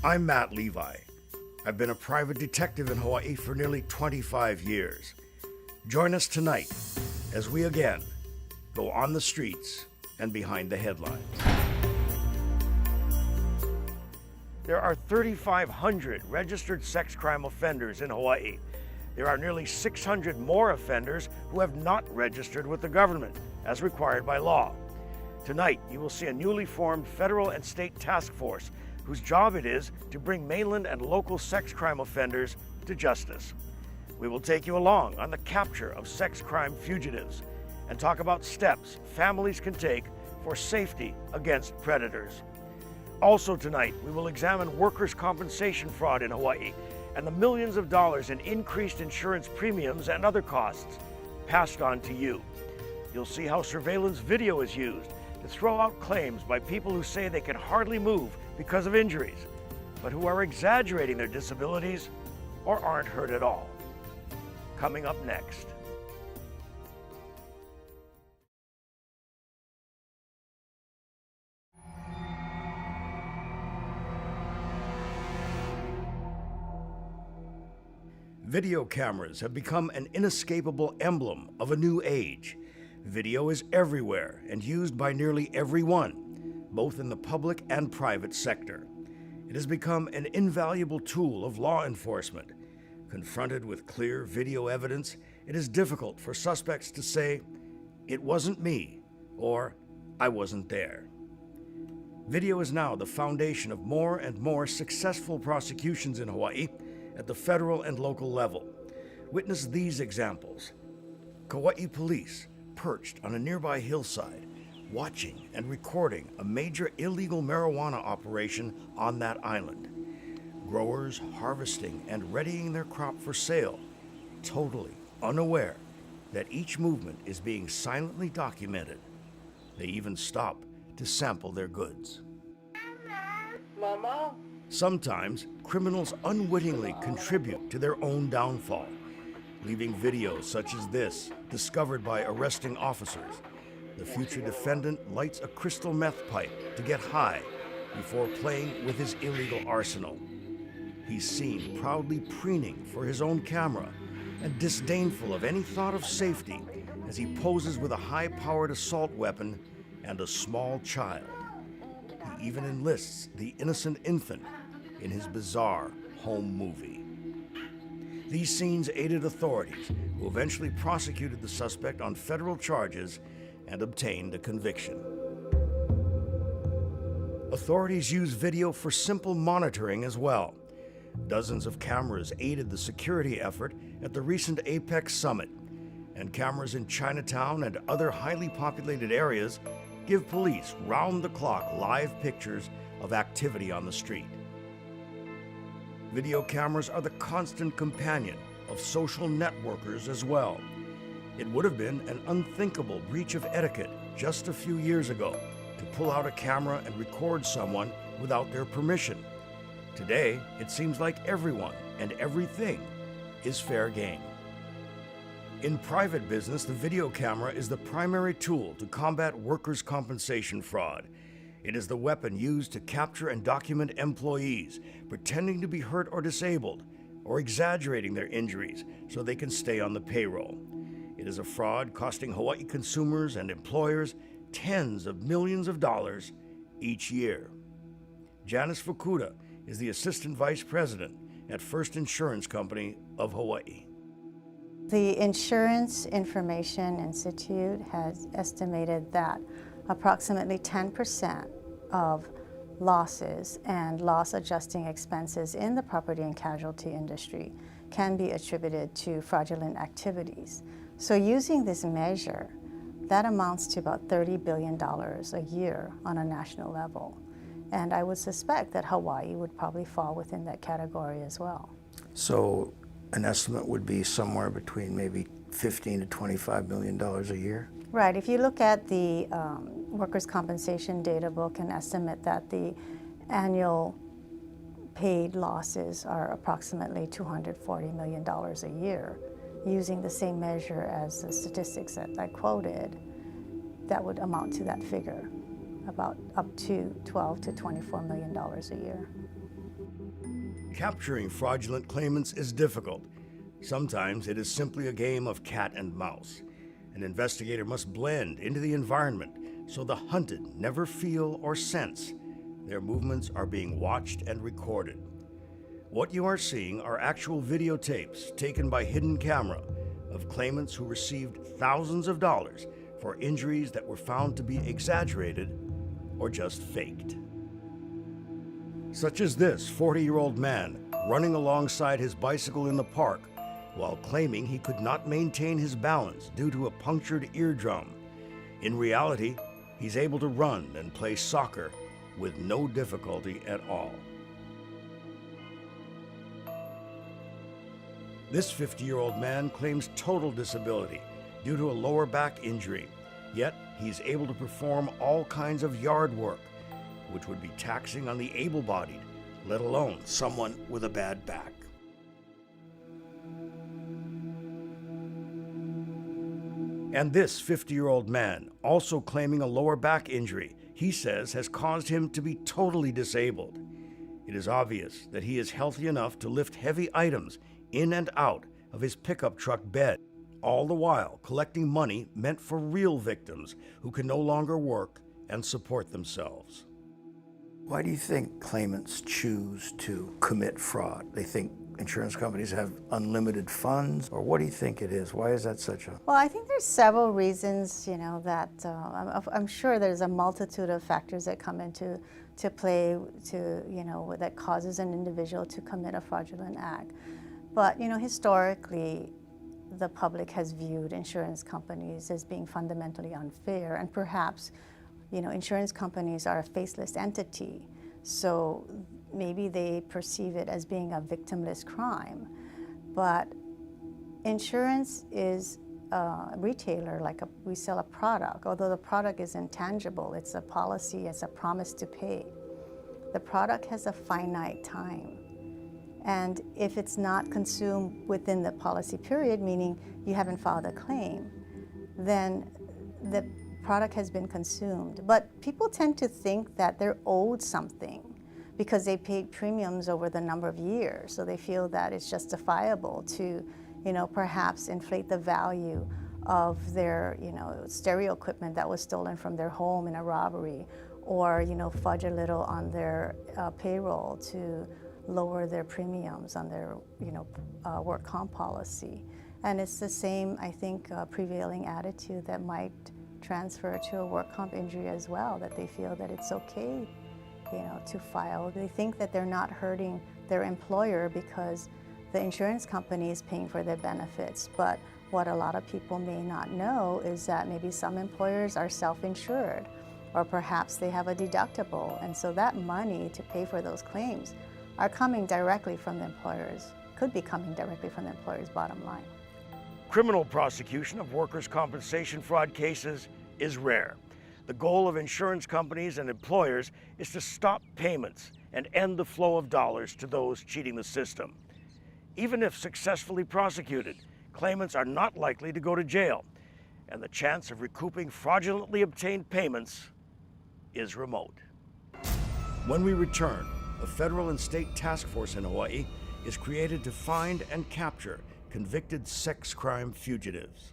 I'm Matt Levi. I've been a private detective in Hawaii for nearly 25 years. Join us tonight as we again go on the streets and behind the headlines. There are 3,500 registered sex crime offenders in Hawaii. There are nearly 600 more offenders who have not registered with the government, as required by law. Tonight, you will see a newly formed federal and state task force whose job it is to bring mainland and local sex crime offenders to justice. We will take you along on the capture of sex crime fugitives and talk about steps families can take for safety against predators. Also tonight, we will examine workers' compensation fraud in Hawaii and the millions of dollars in increased insurance premiums and other costs passed on to you. You'll see how surveillance video is used to throw out claims by people who say they can hardly move because of injuries, but who are exaggerating their disabilities or aren't hurt at all. Coming up next. Video cameras have become an inescapable emblem of a new age. Video is everywhere and used by nearly everyone, both in the public and private sector. It has become an invaluable tool of law enforcement. Confronted with clear video evidence, it is difficult for suspects to say, "It wasn't me," or "I wasn't there." Video is now the foundation of more and more successful prosecutions in Hawaii at the federal and local level. Witness these examples. Kauai police perched on a nearby hillside, watching and recording a major illegal marijuana operation on that island. Growers harvesting and readying their crop for sale, totally unaware that each movement is being silently documented. They even stop to sample their goods. Mama? Sometimes, criminals unwittingly contribute to their own downfall, leaving videos such as this discovered by arresting officers. The future defendant lights a crystal meth pipe to get high before playing with his illegal arsenal. He's seen proudly preening for his own camera and disdainful of any thought of safety as he poses with a high-powered assault weapon and a small child. He even enlists the innocent infant in his bizarre home movie. These scenes aided authorities, who eventually prosecuted the suspect on federal charges and obtained a conviction. Authorities use video for simple monitoring as well. Dozens of cameras aided the security effort at the recent APEC summit, and cameras in Chinatown and other highly populated areas give police round-the-clock live pictures of activity on the street. Video cameras are the constant companion of social networkers as well. It would have been an unthinkable breach of etiquette just a few years ago to pull out a camera and record someone without their permission. Today, it seems like everyone and everything is fair game. In private business, the video camera is the primary tool to combat workers' compensation fraud. It is the weapon used to capture and document employees pretending to be hurt or disabled, or exaggerating their injuries so they can stay on the payroll. It is a fraud costing Hawaii consumers and employers tens of millions of dollars each year. Janice Fukuda is the Assistant Vice President at First Insurance Company of Hawaii. The Insurance Information Institute has estimated that approximately 10% of losses and loss adjusting expenses in the property and casualty industry can be attributed to fraudulent activities. So using this measure, that amounts to about $30 billion a year on a national level. And I would suspect that Hawaii would probably fall within that category as well. So an estimate would be somewhere between maybe $15 to $25 million a year? Right. If you look at the Workers' Compensation Data Book and estimate that the annual paid losses are approximately $240 million a year, using the same measure as the statistics that I quoted, that would amount to that figure, about up to $12 to $24 million a year. Capturing fraudulent claimants is difficult. Sometimes it is simply a game of cat and mouse. An investigator must blend into the environment so the hunted never feel or sense their movements are being watched and recorded. What you are seeing are actual videotapes taken by hidden camera of claimants who received thousands of dollars for injuries that were found to be exaggerated or just faked. Such as this 40-year-old man running alongside his bicycle in the park while claiming he could not maintain his balance due to a punctured eardrum. In reality, he's able to run and play soccer with no difficulty at all. This 50-year-old man claims total disability due to a lower back injury, yet he's able to perform all kinds of yard work, which would be taxing on the able-bodied, let alone someone with a bad back. And this 50-year-old man, also claiming a lower back injury, he says has caused him to be totally disabled. It is obvious that he is healthy enough to lift heavy items in and out of his pickup truck bed, all the while collecting money meant for real victims who can no longer work and support themselves. Why do you think claimants choose to commit fraud? They think insurance companies have unlimited funds, or what do you think it is? Why is that such a... Well, I think there's several reasons, that I'm sure there's a multitude of factors that come into play that causes an individual to commit a fraudulent act. But, historically, the public has viewed insurance companies as being fundamentally unfair, and perhaps, insurance companies are a faceless entity, so maybe they perceive it as being a victimless crime. But insurance is a retailer, we sell a product. Although the product is intangible, it's a policy, it's a promise to pay. The product has a finite time. And if it's not consumed within the policy period, meaning you haven't filed a claim, then the product has been consumed. But people tend to think that they're owed something because they paid premiums over the number of years. So they feel that it's justifiable to, perhaps inflate the value of their, stereo equipment that was stolen from their home in a robbery, or, fudge a little on their payroll to lower their premiums on their, work comp policy. And it's the same, I think, prevailing attitude that might transfer to a work comp injury as well, that they feel that it's okay, to file. They think that they're not hurting their employer because the insurance company is paying for their benefits. But what a lot of people may not know is that maybe some employers are self-insured, or perhaps they have a deductible, and so that money to pay for those claims are coming directly from the employers, could be coming directly from the employer's bottom line. Criminal prosecution of workers' compensation fraud cases is rare. The goal of insurance companies and employers is to stop payments and end the flow of dollars to those cheating the system. Even if successfully prosecuted, claimants are not likely to go to jail, and the chance of recouping fraudulently obtained payments is remote. When we return, a federal and state task force in Hawaii is created to find and capture convicted sex crime fugitives.